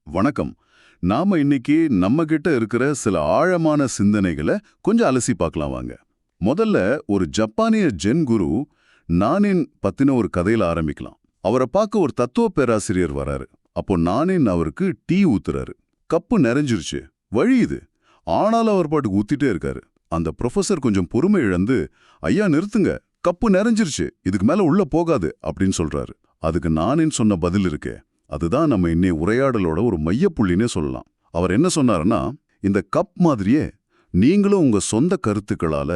வணக்கம். நாம இன்னைக்கு நம்ம கிட்ட இருக்கிற சில ஆழமான சிந்தனைகளை கொஞ்சம் அலசி பார்க்கலாம் வாங்க. முதல்ல ஒரு ஜப்பானிய ஜென் குரு நானின் பத்தின ஒரு கதையில ஆரம்பிக்கலாம். அவரை பார்க்க ஒரு தத்துவ பேராசிரியர் வராரு. அப்போ நானின் அவருக்கு டீ ஊத்துறாரு. கப்பு நிறைஞ்சிருச்சு, வழியுது. ஆனாலும் அவர் பாட்டுக்கு ஊத்திட்டே இருக்காரு. அந்த ப்ரொஃபசர் கொஞ்சம் பொறுமை இழந்து, ஐயா நிறுத்துங்க, கப்பு நிறைஞ்சிருச்சு, இதுக்கு மேல உள்ள போகாது அப்படின்னு சொல்றாரு. அதுக்கு நானின் சொன்ன பதில் இருக்கே, அதுதான் நம்ம இன்னைய உரையாடலோட ஒரு மையப்புள்ளினே சொல்லலாம். அவர் என்ன சொன்னாருன்னா, இந்த கப் மாதிரியே நீங்களும் உங்க சொந்த கருத்துக்களால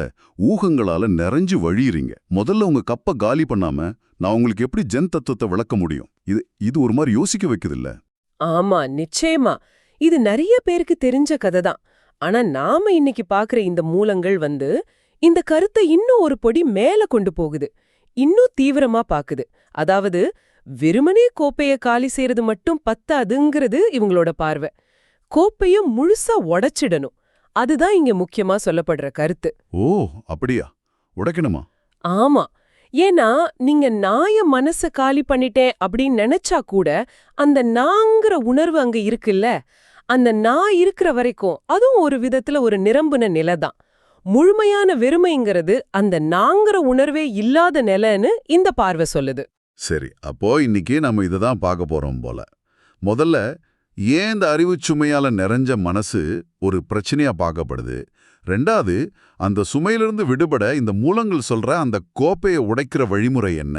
ஊகங்களால நிறைஞ்சு வழியிறீங்க. முதல்ல உங்க கப்பை காலி பண்ணாம நான் உங்களுக்கு எப்படி ஜென் தத்துவத்தை விளக்க முடியும்? இது ஒரு மாதிரி யோசிக்க வைக்குது இல்ல? ஆமா, நிச்சயமா. இது நிறைய பேருக்கு தெரிஞ்ச கதை தான். ஆனா நாம இன்னைக்கு பாக்குற இந்த மூலங்கள் இந்த கருத்தை இன்னும் ஒரு படி மேல கொண்டு போகுது. இன்னும் தீவிரமா பாக்குது. அதாவது வெறுமனே கோப்பைய காலி செய்யறது மட்டும் பத்தாதுங்கிறது இவங்களோட பார்வை. கோப்பைய முழுசா உடைச்சிடணும். அதுதான் இங்க முக்கியமா சொல்லப்படுற கருத்து. ஓ, அப்படியா? உடைக்கணுமா? ஆமா. ஏன்னா நீங்க நாய மனச காலி பண்ணிட்டேன் அப்படின்னு நினைச்சா கூட அந்த நாங்கிற உணர்வு அங்க இருக்குல்ல, அந்த நான் இருக்கிற வரைக்கும் அதுவும் ஒரு விதத்துல ஒரு நிரம்புன நிலைதான். முழுமையான வெறுமைங்கிறது அந்த நாங்கிற உணர்வே இல்லாத நிலைன்னு இந்த பார்வை சொல்லுது. சரி, அப்போ இன்னைக்கு நம்ம இதை தான் பார்க்க போறோம் போல. முதல்ல, ஏன் இந்த அறிவுச் சுமையால நிறைஞ்ச மனசு ஒரு பிரச்சனையா பார்க்கப்படுது? ரெண்டாவது, அந்த சுமையிலிருந்து விடுபட இந்த மூலங்கள் சொல்ற அந்த கோப்பையை உடைக்கிற வழிமுறை என்ன?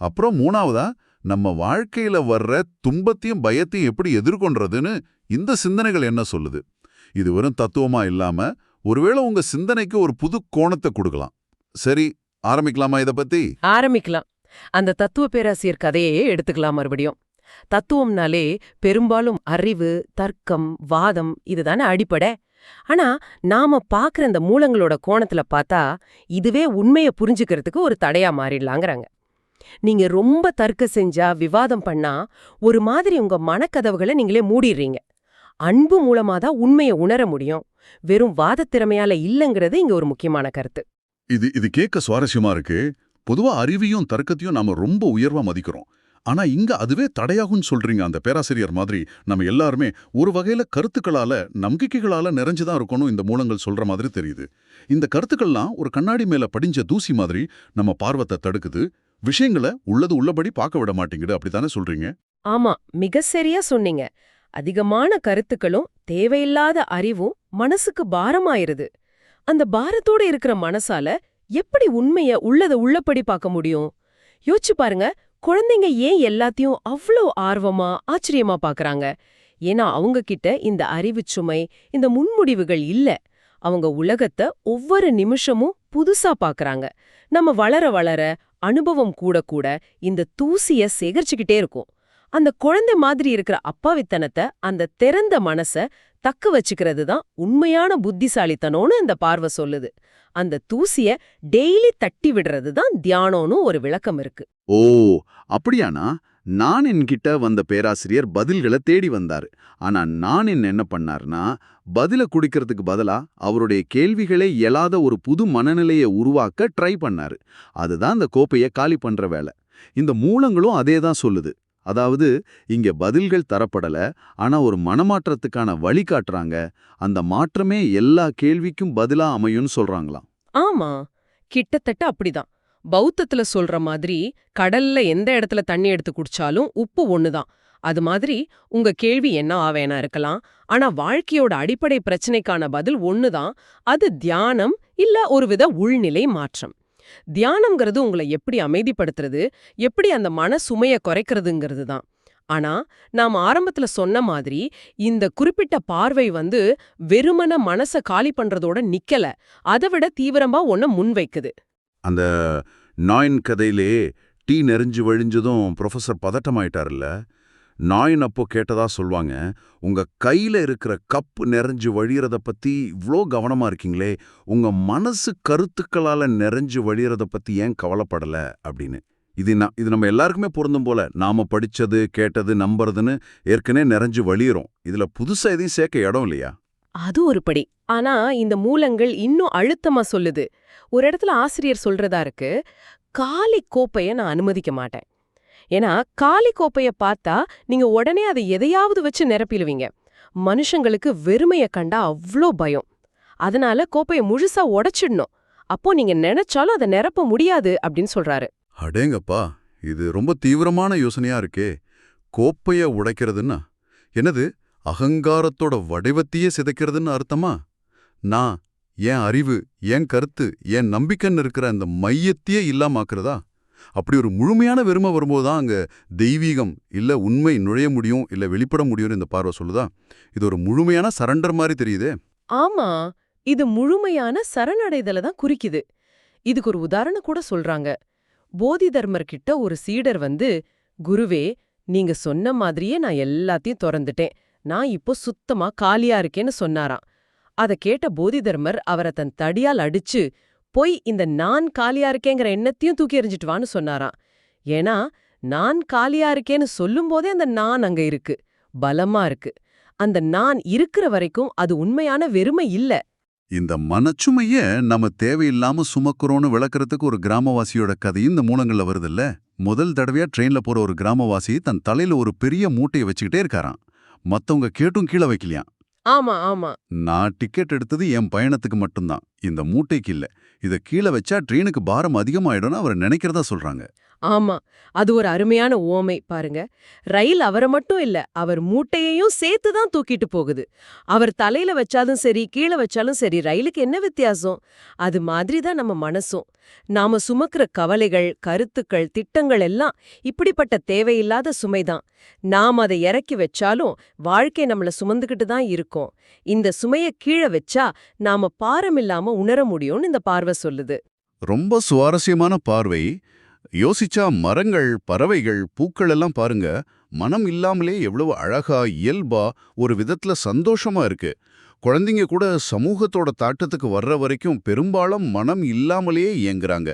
அப்புறம் மூணாவதா, நம்ம வாழ்க்கையில வர்ற துன்பத்தையும் பயத்தையும் எப்படி எதிர்கொள்றதுன்னு இந்த சிந்தனைகள் என்ன சொல்லுது? இது வெறும் தத்துவமா இல்லாம ஒருவேளை உங்க சிந்தனைக்கு ஒரு புது கோணத்தை கொடுக்கலாம். சரி, ஆரம்பிக்கலாமா இத பத்தி? ஆரம்பிக்கலாம். அந்த தத்துவ பேராசிரியர் கதையே எடுத்துக்கலாம் மறுபடியும். தத்துவம்னாலே பெரும்பாலும் அறிவு, தர்க்கம், வாதம் இதுதானே அடிப்படை. ஆனா நாம பாக்குற இந்த மூலங்களோட கோணத்துல பார்த்தா இதுவே உண்மைய புரிஞ்சுக்கிறதுக்கு ஒரு தடையா மாறிடலாங்கிறாங்க. நீங்க ரொம்ப தர்க்கம் செஞ்சா, விவாதம் பண்ணா ஒரு மாதிரி உங்க மனக்கதவுகளை நீங்களே மூடிடுறீங்க. அன்பு மூலமாதான் உண்மையை உணர முடியும். வெறும் வாதத் திறமையால இல்லங்கிறது இங்க ஒரு முக்கியமான கருத்து. இது கேட்க சுவாரஸ்யமா இருக்கு. பொதுவா அறிவையும் தர்க்கத்தையும் நாம ரொம்ப உயர்வா மதிக்கிறோம். ஆனா இங்க அதுவே தடையாகும்னு சொல்றீங்க. அந்த பேராசிரியர் மாதிரி நம்ம எல்லாருமே ஒரு வகையில கருத்துக்களால, நம்பிக்கைகளால நிறைஞ்சுதான் இருக்கணும் இந்த மூலங்கள் சொல்ற மாதிரி தெரியுது. இந்த கருத்துக்கள்லாம் ஒரு கண்ணாடி மேல படிஞ்ச தூசி மாதிரி நம்ம பார்வத்தை தடுக்குது. விஷயங்களை உள்ளது உள்ளபடி பார்க்க விட மாட்டேங்குது. அப்படித்தானே சொல்றீங்க? ஆமா, மிக சரியா சொன்னீங்க. அதிகமான கருத்துக்களும் தேவையில்லாத அறிவும் மனசுக்கு பாரமாயிருது. அந்த பாரத்தோட இருக்கிற மனசால எப்படி உண்மைய உள்ளபடி பார்க்க முடியும்? யோசிச்சு பாருங்க. குழந்தைங்க ஏன் எல்லாத்தையும் அவ்ளோ ஆர்வமா, ஆச்சரியமா பாக்குறாங்க? ஏன்னா அவங்க கிட்ட இந்த அறிவுச் சுமை, இந்த முன்முடிவுகள் இல்ல. அவங்க உலகத்தை ஒவ்வொரு நிமிஷமும் புதுசா பாக்குறாங்க. நம்ம வளர வளர அனுபவம் கூட கூட இந்த தூசிய சேகரிச்சுக்கிட்டே இருக்கும். அந்த குழந்தை மாதிரி இருக்கிற அப்பாவித்தனத்தை, அந்த திறந்த மனச தக்க வச்சுக்கிறது தான் உண்மையான புத்திசாலித்தனம்னு இந்த பார்வை சொல்லுது. அந்த தூசிய டெய்லி தட்டி விடுறது தான் தியானம்னு ஒரு விளக்கம் இருக்கு. ஓ, அப்படியானா? நான் என்கிட்ட வந்த பேராசிரியர் பதில்களை தேடி வந்தாரு. ஆனா நான் என்ன பண்ணார்னா, பதில குடிக்கிறதுக்கு பதிலா அவருடைய கேள்விகளே எழாத ஒரு புது மனநிலையை உருவாக்க ட்ரை பண்ணாரு. அதுதான் இந்த கோப்பையை காலி பண்ற வேலை. இந்த மூலங்களும் அதே தான் சொல்லுது. அதாவது இங்க பதில்கள் தரப்படல, ஆனா ஒரு மனமாற்றத்துக்கான வழி காட்டுறாங்க. அந்த மாற்றமே எல்லா கேள்விக்கும் பதிலா அமையும்னு சொல்றாங்களாம். ஆமா, கிட்டத்தட்ட அப்படிதான். பௌத்தத்துல சொல்ற மாதிரி கடல்ல எந்த இடத்துல தண்ணி எடுத்து குடிச்சாலும் உப்பு ஒண்ணுதான். அது மாதிரி உங்க கேள்வி என்ன ஆவேனா இருக்கலாம். ஆனா வாழ்க்கையோட அடிப்படை பிரச்சனைக்கான பதில் ஒண்ணுதான். அது தியானம் இல்ல ஒருவித உள்நிலை மாற்றம். தியானம்ங்கிறது உங்களை எப்படி அமைதிப்படுத்துறது, எப்படி அந்த மன சுமைய குறைக்கிறதுங்கிறது தான். ஆனா நாம் ஆரம்பத்துல சொன்ன மாதிரி இந்த குறிப்பிட்ட பார்வை வெறுமன மனச காலி பண்றதோட நிக்கல. அதை விட தீவிரமா ஒன்ன முன்வைக்குது. அந்த நாயின் கதையிலே டீ நெறிஞ்சு வழிஞ்சதும் ப்ரொஃபசர் பதட்டமாயிட்டார்ல. நாயின் அப்போ கேட்டதா சொல்வாங்க, உங்க கையில இருக்கிற கப் நிறைஞ்சு வழியறத பத்தி இவ்ளோ கவனமா இருக்கீங்களே, உங்க மனசு கருத்துக்களால நிறைஞ்சு வழியறத பத்தி ஏன் கவலைப்படல அப்படின்னு. இது நம்ம எல்லாருக்குமே பொருந்தும் போல. நாம படிச்சது, கேட்டது, நம்புறதுன்னு ஏற்கனவே நிறைஞ்சு வழியிறோம். இதுல புதுசா எதையும் சேர்க்க இடம் இல்லையா? அது ஒரு படி. ஆனா இந்த மூலங்கள் இன்னும் அழுத்தமா சொல்லுது. ஒரு இடத்துல ஆசிரியர் சொல்றதா இருக்கு, காலி கோப்பைய நான் அனுமதிக்க மாட்டேன். ஏன்னா காலி கோப்பைய பார்த்தா நீங்க உடனே அதை எதையாவது வச்சு நிரப்பிடுவீங்க. மனுஷங்களுக்கு வெறுமைய கண்டா அவ்ளோ பயம். அதனால கோப்பைய முழுசா உடைச்சிடணும். அப்போ நீங்க நினைச்சாலும் அதை நிரப்ப முடியாது அப்படின்னு சொல்றாரு. அடேங்கப்பா, இது ரொம்ப தீவிரமான யோசனையா இருக்கே. கோப்பைய உடைக்கிறதுன்னா என்னது, அகங்காரத்தோட வடிவத்தையே சிதைக்கிறதுன்னு அர்த்தமா? நான், என் அறிவு, என் கருத்து, என் நம்பிக்கைன்னு இருக்கிற அந்த மையத்தையே இல்லாமாக்குறதா? அப்படி ஒரு முழுமையான வெறுமை வரும்போதுதான் அங்க தெய்வீகம் இல்ல உண்மை நுழைய முடியும் இல்ல வெளிப்பட முடியும்னு இந்த பார்வை சொல்லுதா? இது ஒரு முழுமையான சரண்டர் மாதிரி தெரியுதே. ஆமா, இது முழுமையான சரணடைதல தான் குறிக்குது. இதுக்கு ஒரு உதாரணம் கூட சொல்றாங்க. போதி தர்மர் கிட்ட ஒரு சீடர் வந்து, குருவே, நீங்க சொன்ன மாதிரியே நான் எல்லாத்தையும் திறந்துட்டேன். நான் இப்போ சுத்தமா காலியா இருக்கேன்னு சொன்னாராம். அத கேட்ட போதி தர்மர் அவரை தன் தடியால் அடிச்சு, போய் இந்த நான் காலியா இருக்கேங்கிற எண்ணத்தையும் தூக்கி எறிஞ்சிட்டு வான்னு சொன்னாராம். ஏன்னா நான் காலியா இருக்கேன்னு சொல்லும் போதே அந்த நான் அங்க இருக்கு, பலமா இருக்கு. அந்த நான் இருக்கிற வரைக்கும் அது உண்மையான வெறுமை இல்ல. இந்த மனச்சுமைய நம்ம தேவையில்லாம சுமக்குறோன்னு விளக்கறதுக்கு ஒரு கிராமவாசியோட கதையும் இந்த மூலங்கள்ல வருதுல்ல. முதல் தடவையா ட்ரெயின்ல போற ஒரு கிராமவாசி தன் தலையில ஒரு பெரிய மூட்டையை வச்சுக்கிட்டே இருக்காராம். மத்தவங்க கேட்டும் கீழே வைக்கலையாம். ஆமா ஆமா நான் டிக்கெட் எடுத்தது என் பயணத்துக்கு மட்டும்தான், இந்த மூட்டைக்கு இல்ல. இத கீழே வச்சா ட்ரெயினுக்கு பாரம் அதிகமாயிடும்னு அவர் நினைக்கிறதா சொல்றாங்க. ஆமா, அது ஒரு அருமையான உவமை பாருங்க. ரயில் அவரை மட்டும் இல்ல, அவர் மூட்டையையும் சேர்த்து தான் தூக்கிட்டு போகுது. அவர் தலையில வச்சாலும் சரி, கீழே வச்சாலும் சரி, ரயிலுக்கு என்ன வித்தியாசம்? அது மாதிரி தான் நம்ம மனசும். நாம சுமக்கிற கவலைகள், கருத்துக்கள், திட்டங்கள் எல்லாம் இப்படிப்பட்ட தேவையில்லாத சுமைதான். நாம் அதை இறக்கி வச்சாலும் வாழ்க்கை நம்மள சுமந்துக்கிட்டு தான் இருக்கும். இந்த சுமைய கீழே வச்சா நாம பாரமில்லாம உணர முடியும்னு இந்த பார்வை சொல்லுது. ரொம்ப சுவாரஸ்யமான பார்வை. யோசிச்சா மரங்கள், பறவைகள், பூக்கள் எல்லாம் பாருங்க, மனம் இல்லாமலே எவ்வளவு அழகா, இயல்பா, ஒரு விதத்துல சந்தோஷமா இருக்கு. குழந்தைங்க கூட சமூகத்தோட தாட்டத்துக்கு வர்ற வரைக்கும் பெரும்பாலும் மனம் இல்லாமலேயே இயங்குறாங்க.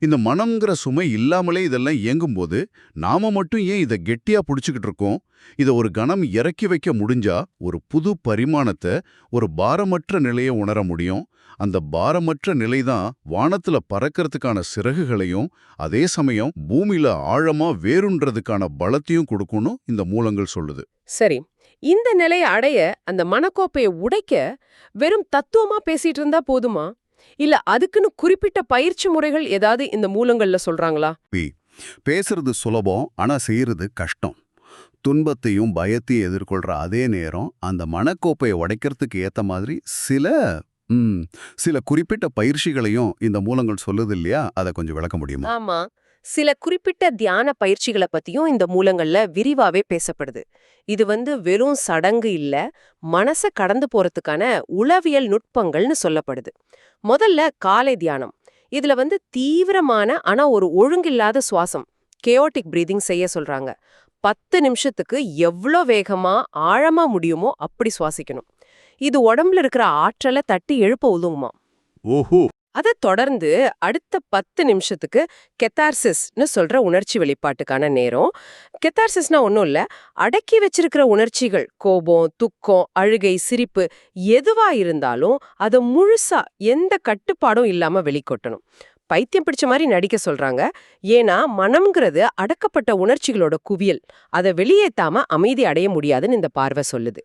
இந்த மனம்ங்கிற சுமை இல்லாமலே இதெல்லாம் இயங்கும்போது நாம மட்டும் ஏன் இதை கெட்டியா புடிச்சுக்கிட்டு இருக்கோம்? இதை ஒரு கணம் இறக்கி வைக்க முடிஞ்சா ஒரு புது பரிமாணத்தை, ஒரு பாரமற்ற நிலையை உணர முடியும். அந்த பாரமற்ற நிலைதான் வானத்துல பறக்கிறதுக்கான சிறகுகளையும் அதே சமயம் பூமியில ஆழமா வேறுன்றதுக்கான பலத்தையும் கொடுக்கும்னு இந்த மூலங்கள் சொல்லுது. சரி, இந்த நிலையை அடைய அந்த மனக்கோப்பையை உடைக்க வெறும் தத்துவமா பேசிட்டு இருந்தா போதுமா? இல்ல அதுக்குன்னு குறிப்பிட்ட பயிற்சி முறைகள் ஏதாவது இந்த மூலங்கள்ல சொல்றாங்களா? பேசுறது சுலபம், ஆனா செய்யறது கஷ்டம். துன்பத்தையும் பயத்தையும் எதிர்கொள்ற அதே நேரம் அந்த மனக்கோப்பையை உடைக்கிறதுக்கு ஏத்த மாதிரி சில குறிப்பிட்ட பயிற்சிகளையும் இந்த மூலங்கள் சொல்லுது இல்லையா? அதை கொஞ்சம் விளக்க முடியுமா? ஆமா, சில குறிப்பிட்ட தியான பயிற்சிகளை பத்தியும் இந்த மூலங்கள்ல விரிவாவே பேசப்படுது. இது வெறும் சடங்கு இல்ல, மனச கடந்து போறதுக்கான உளவியல் நுட்பங்கள்னு சொல்லப்படுது. முதல்ல காலை தியானம். இதுல தீவிரமான ஆனா ஒரு ஒழுங்கில்லாத சுவாசம், கேயோட்டிக் பிரீதிங் செய்ய சொல்றாங்க. 10 நிமிஷத்துக்கு எவ்வளோ வேகமா ஆழமா முடியுமோ அப்படி சுவாசிக்கணும். இது உடம்புல இருக்கிற ஆற்றலை தட்டி எழுப்ப உதவுமா. ஓஹோ. அதை தொடர்ந்து அடுத்த 10 நிமிஷத்துக்கு கெத்தார்சிஸ்னு சொல்ற உணர்ச்சி வெளிப்பாட்டுக்கான நேரம். கெத்தார்சிஸ்னா ஒன்றும் இல்லை, அடக்கி வச்சிருக்கிற உணர்ச்சிகள், கோபம், துக்கம், அழுகை, சிரிப்பு எதுவா இருந்தாலும் அதை முழுசா எந்த கட்டுப்பாடும் இல்லாம வெளிக்கொட்டணும். பைத்தியம் பிடிச்ச மாதிரி நடிக்க சொல்றாங்க. ஏன்னா மனம்ங்கிறது அடக்கப்பட்ட உணர்ச்சிகளோட குவியல். அதை வெளியேத்தாம அமைதி அடைய முடியாதுன்னு இந்த பார்வை சொல்லுது.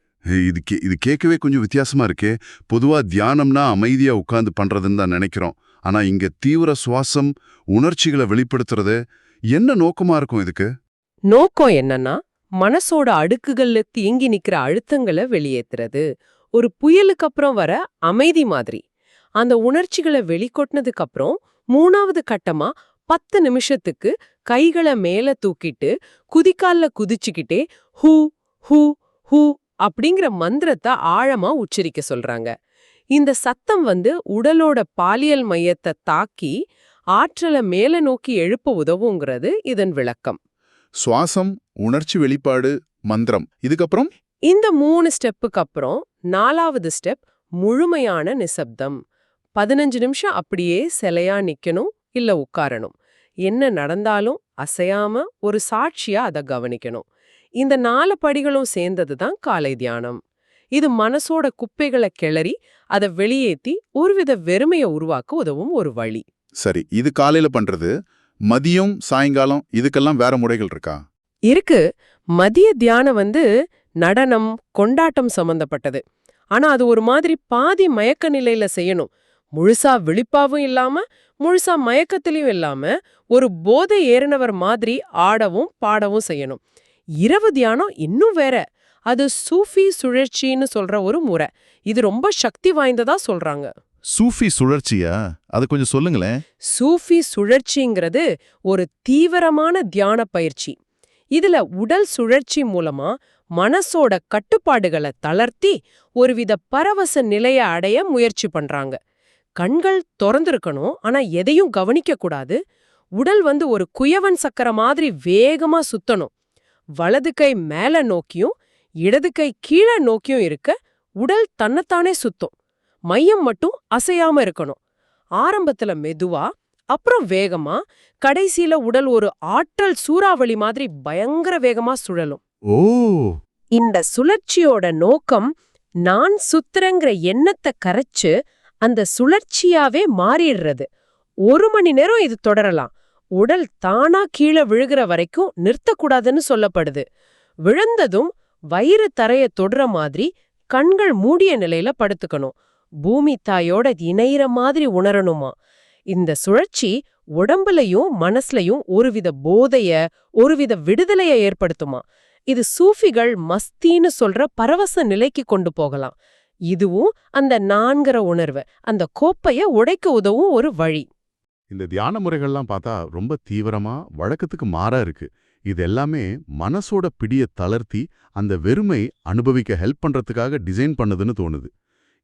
இது கேட்கவே கொஞ்சம் வித்தியாசமா இருக்கே. பொதுவா தியானம்னா அமைதியா உட்கார்ந்து பண்றதுன்னு தான் நினைக்கிறோம். ஆனா இங்க தீவிர சுவாசம், உணர்ச்சிகளை வெளிப்படுத்துறது என்ன நோக்கமா இருக்கும்? இதுக்கு நோக்கம் என்னன்னா, மனசோட அடுக்குகள்ல தேங்கி நிக்கிற அழுத்தங்களை வெளியேத்துறது. ஒரு புயலுக்கு அப்புறம் வர அமைதி மாதிரி. அந்த உணர்ச்சிகளை வெளிக்கொட்டினதுக்கு அப்புறம் 3வது கட்டமா 10 நிமிஷத்துக்கு கைகளை மேல தூக்கிட்டு குதிக்கால்ல குதிச்சுக்கிட்டே ஹூ ஹூ ஹூ அப்படிங்கிற மந்திரத்தை ஆழமா உச்சரிக்க சொல்றாங்க. இந்த சத்தம் உடலோட பாலியல் மையத்தை தாக்கி ஆற்றலை மேல நோக்கி எழுப்ப உதவுங்கிறது இதன் விளக்கம். சுவாசம், உணர்ச்சி வெளிப்பாடு, மந்திரம். இதுக்கப்புறம் இந்த 3 ஸ்டெப்புக்கு அப்புறம் 4வது ஸ்டெப் முழுமையான நிசப்தம். 15 நிமிஷம் அப்படியே சிலையா நிக்கணும் இல்ல உட்காரணும். என்ன நடந்தாலும் அசையாம ஒரு சாட்சியா அதை கவனிக்கணும். இந்த 4 படிகளும் சேர்ந்தது தான் காலை தியானம். இது மனசோட குப்பைகளை கிளறி அதை வெளியேத்தி ஒருவித வெறுமையை உருவாக்க உதவும் ஒரு வழி. சரி, இது காலையில பண்றது. மதியம் சாயங்காலம் இதுக்கெல்லாம் வேற முறைகள் இருக்கா? இருக்கு. மதிய தியானம் நடனம், கொண்டாட்டம் சம்பந்தப்பட்டது. ஆனா அது ஒரு மாதிரி பாதி மயக்க நிலையில செய்யணும். முழுசா விழிப்பாவும் இல்லாம, முழுசா மயக்கத்திலயும் இல்லாம, ஒரு போதை ஏறினவர் மாதிரி ஆடவும் பாடவும் செய்யணும். இரவு தியானம் இன்னும் வேற. அது சூஃபி சுழற்சின்னு சொல்ற ஒரு முறை. இது ரொம்ப சக்தி வாய்ந்ததா சொல்றாங்க. சூஃபி சுழற்சியா? அது கொஞ்சம் சொல்லுங்களேன். சூஃபி சுழற்சிங்கிறது ஒரு தீவிரமான தியான பயிற்சி. இதுல உடல் சுழற்சி மூலமா மனசோட கட்டுப்பாடுகளை தளர்த்தி ஒருவித பரவச நிலைய அடைய முயற்சி பண்றாங்க. கண்கள் திறந்திருக்கணும், ஆனா எதையும் கவனிக்க கூடாது. உடல் ஒரு குயவன் சக்கர மாதிரி வேகமா சுத்தணும். வலது கை மேல நோக்கியும் இடது கை கீழே நோக்கியும் இருக்க உடல் தன்னைத்தானே சுத்தும். மையம் மட்டும் அசையாம இருக்கணும். ஆரம்பத்துல மெதுவா, அப்புறம் வேகமா, கடைசியில உடல் ஒரு ஆற்றல் சூறாவளி மாதிரி பயங்கர வேகமா சுழலும். ஓ, இந்த சுழற்சியோட நோக்கம் நான் சுத்துறங்கிற எண்ணத்தை கரைச்சு அந்த சுழற்சியாவே மாறிடுறது. 1 மணி நேரம் இது தொடரலாம். உடல் தானா கீழே விழுகிற வரைக்கும் நிறுத்தக்கூடாதுன்னு சொல்லப்படுது. விழுந்ததும் வயிறு தரைய தொடுற மாதிரி கண்கள் மூடிய நிலையில படுத்துக்கணும். பூமி தாயோட இணையிற மாதிரி உணரணுமா. இந்த சுழற்சி உடம்புலயும் மனசுலயும் ஒருவித போதைய, ஒருவித விடுதலைய ஏற்படுத்துமா. இது சூஃபிகள் மஸ்தின்னு சொல்ற பரவச நிலைக்கு கொண்டு போகலாம். இதுவும் அந்த நான்கிற உணர்வு, அந்த கோப்பைய உடைக்க உதவும் ஒரு வழி. இந்த தியான முறைகள்லாம் பார்த்தா ரொம்ப தீவிரமா வழக்கத்துக்கு மாறா இருக்கு. இது எல்லாமே மனசோட பிடிய தளர்த்தி அந்த வெறுமை அனுபவிக்க ஹெல்ப் பண்றதுக்காக டிசைன் பண்ணதுன்னு தோணுது.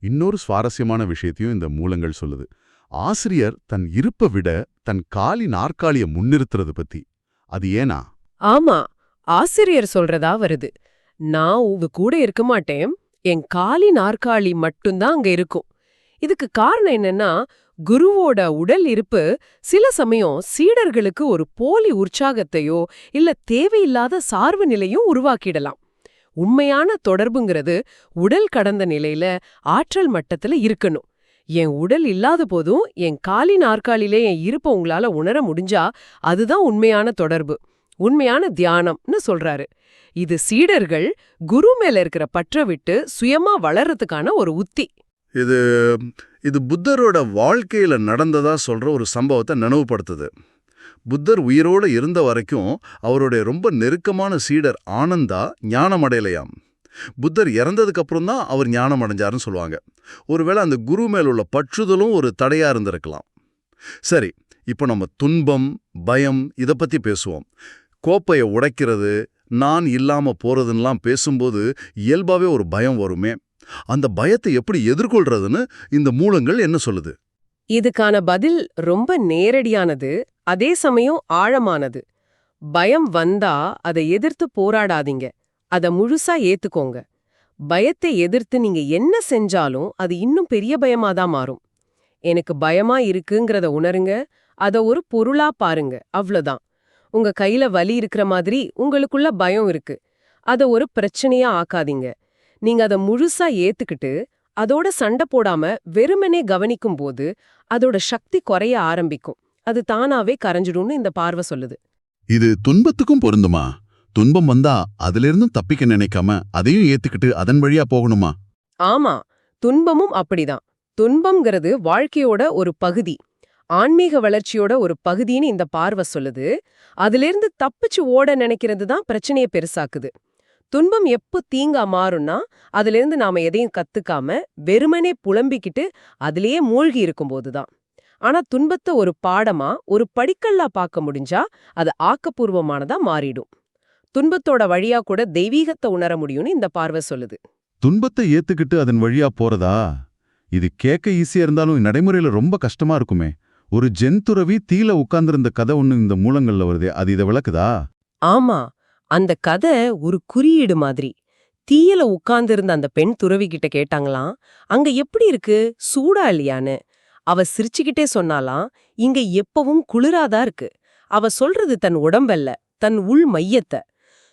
இன்னொரு சுவாரஸ்யமான விஷயத்தையும் இந்த மூலங்கள் சொல்லுது. ஆசிரியர் தன் இருப்பை விட தன் காலி நாற்காலிய முன்னிறுத்துறது பத்தி. அது ஏனா? ஆமா, ஆசிரியர் சொல்றதா வருது. நான் உங்க கூட இருக்க மாட்டேன், என் காலி நாற்காலி மட்டும்தான் அங்க இருக்கும். இதுக்கு காரணம் என்னன்னா, குருவோட உடல் இருப்பு சில சமயம் சீடர்களுக்கு ஒரு போலி உற்சாகத்தையோ இல்ல தேவையில்லாத சார்பு நிலையும் உருவாக்கிடலாம். உண்மையான தொடர்புங்கிறது உடல் கடந்த நிலையில ஆற்றல் மட்டத்துல இருக்கணும். என் உடல் இல்லாத போதும் என் காலி நாற்காலிலே என் இருப்ப உங்களால உணர முடிஞ்சா அதுதான் உண்மையான தொடர்பு, உண்மையான தியானம்னு சொல்றாரு. இது சீடர்கள் குரு மேல இருக்கிற பற்ற விட்டு சுயமா வளர்றதுக்கான ஒரு உத்தி. இது புத்தரோட வாழ்க்கையில நடந்ததா சொல்ற ஒரு சம்பவத்தை நினைவுபடுத்துது. புத்தர் உயிரோடு இருந்த வரைக்கும் அவருடைய ரொம்ப நெருக்கமான சீடர் ஆனந்தா ஞானம் அடையலையாம். புத்தர் இறந்ததுக்கு அப்புறம் தான் அவர் ஞானம் அடைஞ்சாருன்னு சொல்லுவாங்க. ஒருவேளை அந்த குரு மேல் உள்ள பற்றுதலும் ஒரு தடையா இருந்திருக்கலாம். சரி, இப்போ நம்ம துன்பம், பயம் இதை பத்தி பேசுவோம். கோப்பையை உடைக்கிறது, நான் இல்லாம போறதுன்னெலாம் பேசும்போது இயல்பாவே ஒரு பயம் வருமே. அந்த பயத்தை எப்படி எதிர்கொள்றதுன்னு இந்த மூலங்கள் என்ன சொல்லுது? இதுக்கான பதில் ரொம்ப நேரடியானது, அதே சமயம் ஆழமானது. பயம் வந்தா அதை எதிர்த்து போராடாதீங்க, அதை முழுசா ஏத்துக்கோங்க. பயத்தை எதிர்த்து நீங்க என்ன செஞ்சாலும் அது இன்னும் பெரிய பயமாதான் மாறும். எனக்கு பயமா இருக்குங்கிறத உணருங்க, அதை ஒரு பொருளா பாருங்க, அவ்வளவுதான். உங்க கையில வலி இருக்கிற மாதிரி உங்களுக்குள்ள பயம் இருக்கு, அதை ஒரு பிரச்சனையா ஆக்காதீங்க. நீங்க அதை முழுசா ஏத்துக்கிட்டு அதோட சண்டை போடாம வெறுமனே கவனிக்கும் போது அதோட சக்தி குறைய ஆரம்பிக்கும். அது தானாவே கரைஞ்சிடும்னு இந்த பார்வை சொல்லுது. இது துன்பத்துக்கும் பொருந்துமா? துன்பம் வந்தா அதிலிருந்தும் தப்பிக்க நினைக்காம அதையும் ஏத்துக்கிட்டு அதன் வழியா போகணுமா? ஆமா, துன்பமும் அப்படிதான். துன்பம்ங்கிறது வாழ்க்கையோட ஒரு பகுதி, ஆன்மீக வளர்ச்சியோட ஒரு பகுதின்னு இந்த பார்வை சொல்லுது. அதிலிருந்து தப்பிச்சு ஓட நினைக்கிறது தான் பிரச்சனையை பெருசாக்குது. துன்பம் எப்போ தீங்கா மாறும்னா, அதிலிருந்து நாம எதையும் கத்துக்காம வெறுமனே புலம்பிக்கிட்டு அதிலேயே மூழ்கி இருக்கும்போதுதான். ஆனா துன்பத்தை ஒரு பாடமா, ஒரு படிக்கல்லா பார்க்க முடிஞ்சா அது ஆக்கப்பூர்வமானதா மாறிடும். துன்பத்தோட வழியா கூட தெய்வீகத்தை உணர முடியும்னு இந்த பார்வை சொல்லுது. துன்பத்தை ஏத்துக்கிட்டு அதன் வழியா போறதா? இது கேட்க ஈஸியா இருந்தாலும் நடைமுறையில ரொம்ப கஷ்டமா இருக்குமே. ஒரு ஜென்துறவி தீல உட்கார்ந்திருந்த கதை ஒண்ணு இந்த மூலங்கள்ல வருதே, அது இதை விளக்குதா? ஆமா, அந்த கதை ஒரு குறியீடு மாதிரி. தீயில உட்கார்ந்திருந்த அந்த பெண் துறவி கிட்ட கேட்டாங்களாம், அங்க எப்படி இருக்கு, சூடா இல்லையான்னு. அவ சிரிச்சுக்கிட்டே சொன்னாலாம், இங்க எப்பவும் குளிராதான் இருக்கு. அவ சொல்றது தன் உடம்பல்ல, தன் உள் மையத்தை.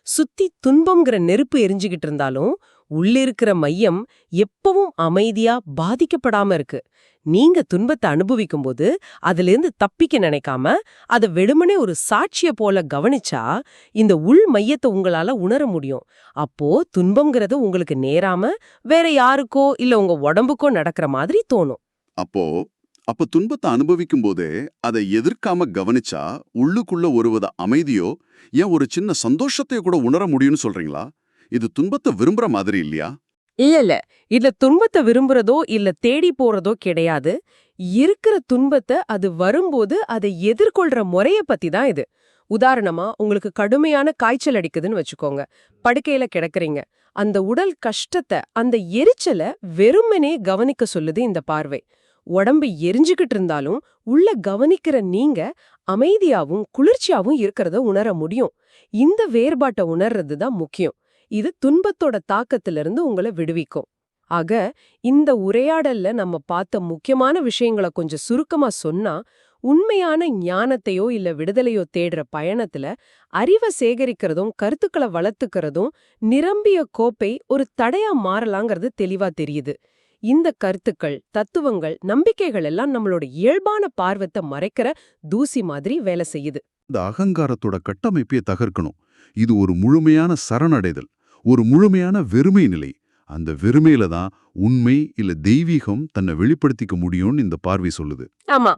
சுத்தி துன்பம்ங்கிற நெருப்பு எரிஞ்சுகிட்டு இருந்தாலும் உள்ளிருக்கிற மையம் எப்பவும் அமைதியா பாதிக்கப்படாம இருக்கு. நீங்க துன்பத்தை அனுபவிக்கும்போது அதிலிருந்து தப்பிக்க நினைக்காம அதை வெறுமனே ஒரு சாட்சிய போல கவனிச்சா இந்த உள் மையத்தை உங்களால உணர முடியும். அப்போ துன்பம்ங்கிறது உங்களுக்கு நேராம வேற யாருக்கோ இல்ல உங்க உடம்புக்கோ நடக்கிற மாதிரி தோணும். அப்ப துன்பத்தை அனுபவிக்கும் போதே அதை எதிர்க்காம கவனிச்சா உள்ளுக்குள்ள ஒருவித அமைதியோ ஏன் ஒரு சின்ன சந்தோஷத்தையோ கூட உணர முடியும்னு சொல்றீங்களா? இது துன்பத்தை விரும்புற மாதிரி இல்லையா? இல்ல இதுல துன்பத்தை விரும்புறதோ இல்ல தேடி போறதோ கிடையாது. இருக்கிற துன்பத்தை அது வரும்போது அதை எதிர்கொள்ற முறைய பத்தி தான் இது. உதாரணமா உங்களுக்கு கடுமையான காய்ச்சல் அடிக்குதுன்னு வச்சுக்கோங்க. படுக்கையில கிடக்குறீங்க. அந்த உடல் கஷ்டத்தை, அந்த எரிச்சலை வெறுமனே கவனிக்க சொல்லுது இந்த பார்வை. உடம்பு எரிஞ்சுகிட்டு இருந்தாலும் உள்ள கவனிக்கிற நீங்க அமைதியாவும் குளிர்ச்சியாவும் இருக்கிறத உணர முடியும். இந்த வேறுபாட்டை உணர்றது தான் முக்கியம். இது துன்பத்தோட தாக்கத்திலிருந்து உங்களை விடுவிக்கும். ஆக இந்த உரையாடல்ல நம்ம பார்த்த முக்கியமான விஷயங்களை கொஞ்சம் சுருக்கமா சொன்னா, உண்மையான ஞானத்தையோ இல்ல விடுதலையோ தேடுற பயணத்துல அறிவை சேகரிக்கிறதும் கருத்துக்களை வளர்த்துக்கிறதும் நிரம்பிய கோப்பை ஒரு தடையா மாறலாங்கிறது தெளிவா தெரியுது. இந்த கருத்துக்கள், தத்துவங்கள், நம்பிக்கைகள் எல்லாம் நம்மளோட இயல்பான பார்வத்தை மறைக்கிற தூசி மாதிரி வேலை செய்யுது. இந்த அகங்காரத்தோட கட்டமைப்பே தகர்க்கணும். இது ஒரு முழுமையான சரணடைதல், ஒரு முழுமையான வெறுமை நிலை. அந்த வெறுமையில தான் உண்மை இல்ல தெய்வீகம் தன்னை வெளிப்படுத்திக்க முடியும்னு இந்த பார்வை சொல்லுது. ஆமா,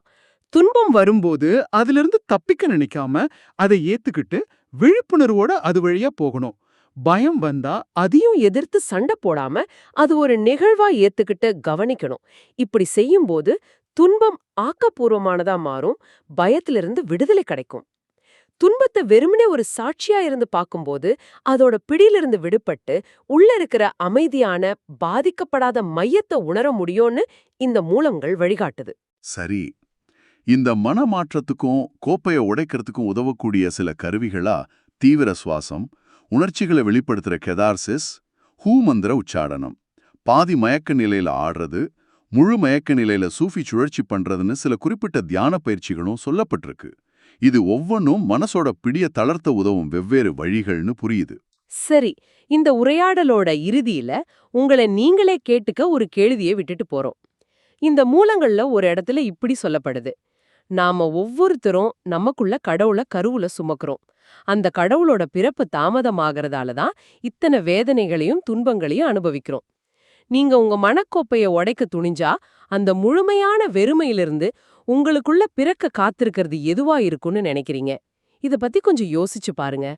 துன்பம் வரும்போது அதிலிருந்து தப்பிக்க நினைக்காம அதை ஏத்துக்கிட்டு விழிப்புணர்வோட அது வழியா போகணும். பயம் வந்தா அதையும் எதிர்த்து சண்டை போடாம அது ஒரு நிகழ்வா ஏத்துக்கிட்டு கவனிக்கணும். இப்படி செய்யும்போது துன்பம் ஆக்கப்பூர்வமானதா மாறும், பயத்திலிருந்து விடுதலை கிடைக்கும். துன்பத்தை வெறுமனே ஒரு சாட்சியா இருந்து பார்க்கும்போது அதோட பிடியிலிருந்து விடுபட்டு உள்ள இருக்கிற அமைதியான பாதிக்கப்படாத மையத்தை உணர முடியும்னு இந்த மூலங்கள் வழிகாட்டுது. சரி, இந்த மனமாற்றத்துக்கும் கோப்பையை உடைக்கிறதுக்கும் உதவக்கூடிய சில கருவிகளா தீவிர சுவாசம், உணர்ச்சிகளை வெளிப்படுத்துற கெதார்சிஸ், ஹூ மந்திர உச்சாடனம், பாதி மயக்க நிலையில ஆடுறது, முழு மயக்க நிலையில சூஃபி சுழற்சி பண்றதுன்னு சில குறிப்பிட்ட தியான பயிற்சிகளும் சொல்லப்பட்டிருக்கு. இது ஒவ்வொன்றும் மனசோட பிடிய தளர்த்த உதவும் வெவ்வேறு வழிகள்னு புரியுது. சரி, இந்த உரையாடலோட இறுதியில உங்களை நீங்களே கேட்டுக்க ஒரு கேள்வியை விட்டுட்டு போறோம். இந்த மூலங்கள்ல ஒரு இடத்துல இப்படி சொல்லப்படுது: நாம ஒவ்வொருத்தரும் நமக்குள்ள கடவுளை கருவுல சுமக்கிறோம். அந்த கடவுளோட பிறப்பு தாமதமாகறதால தான் இத்தனை வேதனைகளையும் துன்பங்களையும் அனுபவிக்கிறோம். நீங்க உங்க மனக்கோப்பைய உடைக்க துணிஞ்சா அந்த முழுமையான வெறுமையிலிருந்து உங்களுக்குள்ள பிறக்க காத்திருக்கிறது எதுவா இருக்கும்னு நினைக்கிறீங்க? இத பத்தி கொஞ்சம் யோசிச்சு பாருங்க.